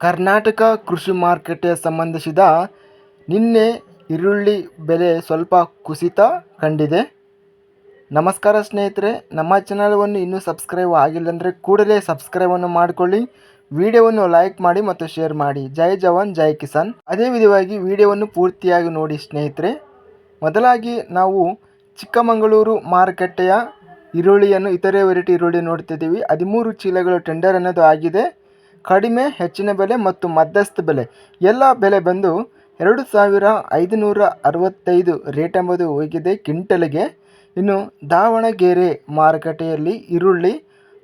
ಕರ್ನಾಟಕ ಕೃಷಿ ಮಾರುಕಟ್ಟೆಗೆ ಸಂಬಂಧಿಸಿದ ನಿನ್ನೆ ಈರುಳ್ಳಿ ಬೆಲೆ ಸ್ವಲ್ಪ ಕುಸಿತ ಕಂಡಿದೆ. ನಮಸ್ಕಾರ ಸ್ನೇಹಿತರೆ, ನಮ್ಮ ಚಾನಲವನ್ನು ಇನ್ನೂ ಸಬ್ಸ್ಕ್ರೈಬ್ ಆಗಿಲ್ಲ ಅಂದರೆ ಕೂಡಲೇ ಸಬ್ಸ್ಕ್ರೈಬನ್ನು ಮಾಡಿಕೊಳ್ಳಿ, ವಿಡಿಯೋವನ್ನು ಲೈಕ್ ಮಾಡಿ ಮತ್ತು ಶೇರ್ ಮಾಡಿ. ಜೈ ಜವಾನ್ ಜೈ ಕಿಸಾನ್. ಅದೇ ವಿಧವಾಗಿ ವಿಡಿಯೋವನ್ನು ಪೂರ್ತಿಯಾಗಿ ನೋಡಿ ಸ್ನೇಹಿತರೆ. ಮೊದಲಾಗಿ ನಾವು ಚಿಕ್ಕಮಗಳೂರು ಮಾರುಕಟ್ಟೆಯ ಈರುಳ್ಳಿಯನ್ನು ಇತರೆ ವೆರೈಟಿ ಈರುಳ್ಳಿ ನೋಡ್ತಿದ್ದೀವಿ. 13 ಚೀಲಗಳು ಟೆಂಡರ್ ಅನ್ನೋದು ಆಗಿದೆ. ಕಡಿಮೆ, ಹೆಚ್ಚಿನ ಬೆಲೆ ಮತ್ತು ಮಧ್ಯಸ್ಥ ಬೆಲೆ ಎಲ್ಲ ಬೆಲೆ ಬಂದು 2565 ರೇಟ್ ಎಂಬುದು ಹೋಗಿದೆ ಕ್ವಿಂಟಲ್ಗೆ. ಇನ್ನು ದಾವಣಗೆರೆ ಮಾರುಕಟ್ಟೆಯಲ್ಲಿ ಈರುಳ್ಳಿ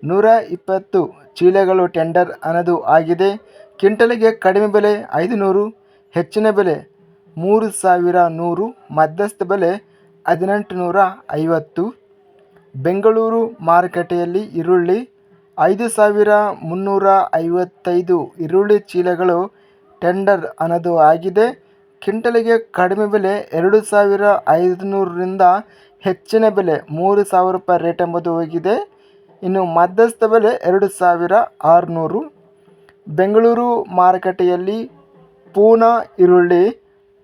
120 ಚೀಲಗಳು ಟೆಂಡರ್ ಅನ್ನೋದು ಆಗಿದೆ. ಕ್ವಿಂಟಲ್ಗೆ ಕಡಿಮೆ ಬೆಲೆ 500, ಹೆಚ್ಚಿನ ಬೆಲೆ 3100, ಮಧ್ಯಸ್ಥ ಬೆಲೆ 1850. ಬೆಂಗಳೂರು ಮಾರುಕಟ್ಟೆಯಲ್ಲಿ ಈರುಳ್ಳಿ 5355 ಈರುಳ್ಳಿ ಚೀಲಗಳು ಟೆಂಡರ್ ಅನ್ನೋದು ಆಗಿದೆ. ಕ್ವಿಂಟಲ್ಗೆ ಕಡಿಮೆ ಬೆಲೆ 2500ರಿಂದ ಹೆಚ್ಚಿನ ಬೆಲೆ 3000 ರೂಪಾಯಿ ರೇಟ್ ಎಂಬುದು ಹೋಗಿದೆ. ಇನ್ನು ಮಧ್ಯಸ್ಥ ಬೆಲೆ 2600. ಬೆಂಗಳೂರು ಮಾರುಕಟ್ಟೆಯಲ್ಲಿ ಪೂನಾ ಈರುಳ್ಳಿ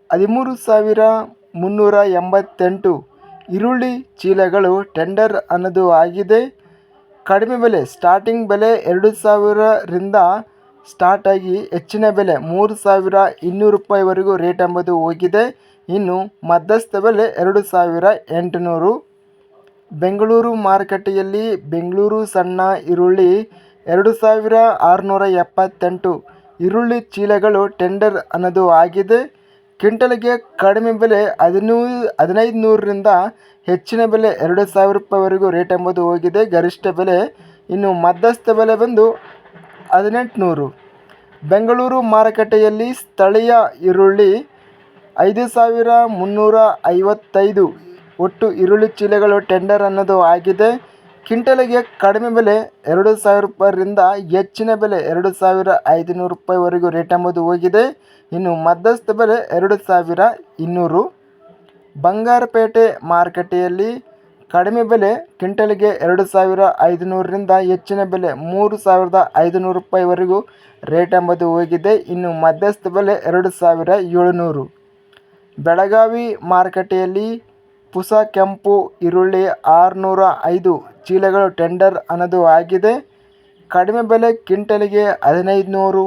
13388 ಈರುಳ್ಳಿ ಚೀಲಗಳು ಟೆಂಡರ್ ಅನ್ನೋದು ಆಗಿದೆ. ಕಡಿಮೆ ಬೆಲೆ ಸ್ಟಾರ್ಟಿಂಗ್ ಬೆಲೆ 2000ರಿಂದ ಸ್ಟಾರ್ಟ್ ಆಗಿ ಹೆಚ್ಚಿನ ಬೆಲೆ 3200 ರೂಪಾಯಿವರೆಗೂ ರೇಟ್ ಎಂಬುದು ಹೋಗಿದೆ. ಇನ್ನು ಮಧ್ಯಸ್ಥ ಬೆಲೆ 2800. ಬೆಂಗಳೂರು ಮಾರುಕಟ್ಟೆಯಲ್ಲಿ ಬೆಂಗಳೂರು ಸಣ್ಣ ಈರುಳ್ಳಿ 2678 ಈರುಳ್ಳಿ ಚೀಲಗಳು ಟೆಂಡರ್ ಅನ್ನೋದು ಆಗಿದೆ. ಕ್ವಿಂಟಲ್ಗೆ ಕಡಿಮೆ ಬೆಲೆ 1500ರಿಂದ ಹೆಚ್ಚಿನ ಬೆಲೆ 2000 ರೂಪಾಯಿವರೆಗೂ ರೇಟ್ ಎಂಬುದು ಹೋಗಿದೆ, ಗರಿಷ್ಠ ಬೆಲೆ. ಇನ್ನು ಮಧ್ಯಸ್ಥ ಬೆಲೆ ಬಂದು 1800. ಬೆಂಗಳೂರು ಮಾರುಕಟ್ಟೆಯಲ್ಲಿ ಸ್ಥಳೀಯ ಈರುಳ್ಳಿ 5355 ಒಟ್ಟು ಈರುಳ್ಳಿ ಚೀಲಗಳು ಟೆಂಡರ್ ಅನ್ನೋದು ಆಗಿದೆ. ಕ್ವಿಂಟಲ್ಗೆ ಕಡಿಮೆ ಬೆಲೆ 2000 ರೂಪಾಯಿರಿಂದ ಹೆಚ್ಚಿನ ಬೆಲೆ 2500 ರೂಪಾಯಿವರೆಗೂ ರೇಟ್ ಎಂಬುದು ಹೋಗಿದೆ. ಇನ್ನು ಮಧ್ಯಸ್ಥ ಬೆಲೆ 2200. ಬಂಗಾರಪೇಟೆ ಮಾರುಕಟ್ಟೆಯಲ್ಲಿ ಕಡಿಮೆ ಬೆಲೆ ಕ್ವಿಂಟಲ್ಗೆ 2500ರಿಂದ ಹೆಚ್ಚಿನ ಬೆಲೆ 3500 ರೂಪಾಯಿವರೆಗೂ ರೇಟ್ ಎಂಬುದು ಹೋಗಿದೆ. ಇನ್ನು ಮಧ್ಯಸ್ಥ ಬೆಲೆ 2700. ಬೆಳಗಾವಿ ಮಾರುಕಟ್ಟೆಯಲ್ಲಿ ಪುಸ ಕೆಂಪು ಈರುಳ್ಳಿ 605 ಚೀಲಗಳು ಟೆಂಡರ್ ಅನ್ನೋದು ಆಗಿದೆ. ಕಡಿಮೆ ಬೆಲೆ ಕ್ವಿಂಟಲ್ಗೆ 1500,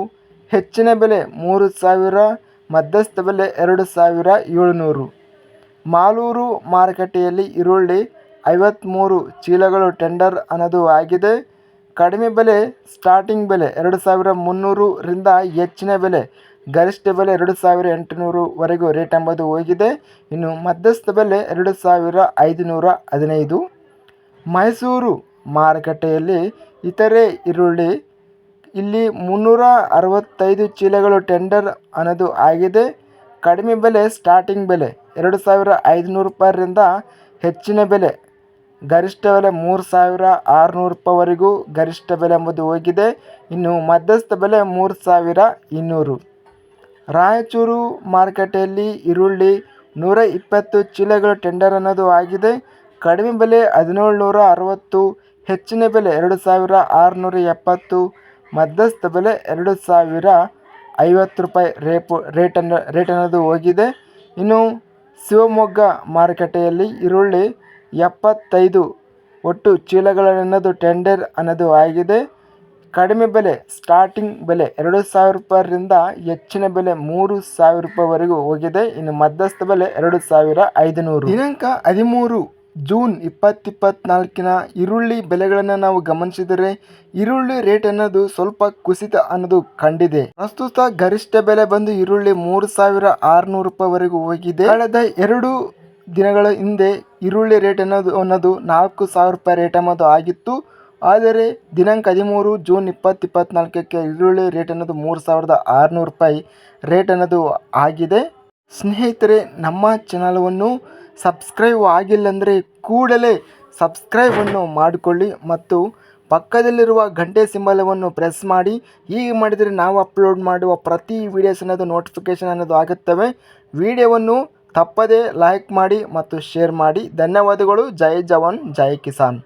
ಹೆಚ್ಚಿನ ಬೆಲೆ 3000, ಮಧ್ಯಸ್ಥ ಬೆಲೆ 2700. ಮಾಲೂರು ಮಾರುಕಟ್ಟೆಯಲ್ಲಿ ಈರುಳ್ಳಿ 53 ಚೀಲಗಳು ಟೆಂಡರ್ ಅನ್ನೋದು ಆಗಿದೆ. ಕಡಿಮೆ ಬೆಲೆ ಸ್ಟಾರ್ಟಿಂಗ್ ಬೆಲೆ 2300ರಿಂದ ಹೆಚ್ಚಿನ ಬೆಲೆ ಗರಿಷ್ಠ ಬೆಲೆ 2800ವರೆಗೂ ರೇಟ್ ಎಂಬುದು ಹೋಗಿದೆ. ಇನ್ನು ಮಧ್ಯಸ್ಥ ಬೆಲೆ 2515. ಮೈಸೂರು ಮಾರುಕಟ್ಟೆಯಲ್ಲಿ ಇತರೆ ಈರುಳ್ಳಿ ಇಲ್ಲಿ 365 ಚೀಲಗಳು ಟೆಂಡರ್ ಅನ್ನೋದು ಆಗಿದೆ. ಕಡಿಮೆ ಬೆಲೆ ಸ್ಟಾರ್ಟಿಂಗ್ ಬೆಲೆ 2500 ರೂಪಾಯಿರಿಂದ ಹೆಚ್ಚಿನ ಬೆಲೆ ಗರಿಷ್ಠ ಬೆಲೆ 3600 ರೂಪಾಯಿವರೆಗೂ ಗರಿಷ್ಠ ಬೆಲೆ ಎಂಬುದು ಹೋಗಿದೆ. ಇನ್ನು ಮಧ್ಯಸ್ಥ ಬೆಲೆ 3200. ರಾಯಚೂರು ಮಾರುಕಟ್ಟೆಯಲ್ಲಿ ಈರುಳ್ಳಿ 120 ಚೀಲಗಳು ಟೆಂಡರ್ ಅನ್ನೋದು ಆಗಿದೆ. ಕಡಿಮೆ ಬೆಲೆ 1760, ಹೆಚ್ಚಿನ ಬೆಲೆ 2670, ಮಧ್ಯಸ್ಥ ಬೆಲೆ 2050 ರೂಪಾಯಿ ರೇಟ್ ಅನ್ನೋದು ಹೋಗಿದೆ. ಇನ್ನು ಶಿವಮೊಗ್ಗ ಮಾರುಕಟ್ಟೆಯಲ್ಲಿ ಈರುಳ್ಳಿ 75 ಒಟ್ಟು ಚೀಲಗಳನ್ನೋದು ಟೆಂಡರ್ ಅನ್ನೋದು ಆಗಿದೆ. ಕಡಿಮೆ ಬೆಲೆ ಸ್ಟಾರ್ಟಿಂಗ್ ಬೆಲೆ 2000 ರೂಪಾಯಿರಿಂದ ಹೆಚ್ಚಿನ ಬೆಲೆ 3000 ರೂಪಾಯಿವರೆಗೂ ಹೋಗಿದೆ. ಇನ್ನು ಮಧ್ಯಸ್ಥ ಬೆಲೆ 2500. ದಿನಾಂಕ 13 ಜೂನ್ 2024 ಈರುಳ್ಳಿ ಬೆಲೆಗಳನ್ನು ನಾವು ಗಮನಿಸಿದರೆ ಈರುಳ್ಳಿ ರೇಟ್ ಅನ್ನೋದು ಸ್ವಲ್ಪ ಕುಸಿತ ಅನ್ನೋದು ಕಂಡಿದೆ. ಪ್ರಸ್ತುತ ಗರಿಷ್ಠ ಬೆಲೆ ಬಂದು ಈರುಳ್ಳಿ 3600 ರೂಪಾಯಿವರೆಗೂ ಹೋಗಿದೆ. ಕಳೆದ 2 ದಿನಗಳ ಹಿಂದೆ ಈರುಳ್ಳಿ ರೇಟ್ ಅನ್ನೋದು 4000 ರೂಪಾಯಿ ರೇಟ್ ಅನ್ನೋದು ಆಗಿತ್ತು. ಆದರೆ ದಿನಾಂಕ 13 ಜೂನ್ 2024 ಈರುಳ್ಳಿ ರೇಟ್ ಅನ್ನೋದು 3600 ರೂಪಾಯಿ ರೇಟ್ ಅನ್ನೋದು ಆಗಿದೆ. ಸ್ನೇಹಿತರೆ, ನಮ್ಮ ಚಾನಲವನ್ನು ಸಬ್ಸ್ಕ್ರೈಬ್ ಆಗಿಲ್ಲ ಅಂದರೆ ಕೂಡಲೇ ಸಬ್ಸ್ಕ್ರೈಬನ್ನು ಮಾಡಿಕೊಳ್ಳಿ ಮತ್ತು ಪಕ್ಕದಲ್ಲಿರುವ ಗಂಟೆ ಸಿಂಬಲವನ್ನು ಪ್ರೆಸ್ ಮಾಡಿ. ಹೀಗೆ ಮಾಡಿದರೆ ನಾವು ಅಪ್ಲೋಡ್ ಮಾಡುವ ಪ್ರತಿ ವಿಡಿಯೋಸ್ ಅನ್ನೋದು ನೋಟಿಫಿಕೇಷನ್ ಅನ್ನೋದು ಆಗುತ್ತವೆ. ವಿಡಿಯೋವನ್ನು ತಪ್ಪದೇ ಲೈಕ್ ಮಾಡಿ ಮತ್ತು ಶೇರ್ ಮಾಡಿ. ಧನ್ಯವಾದಗಳು. ಜೈ ಜವಾನ್ ಜೈ ಕಿಸಾನ್.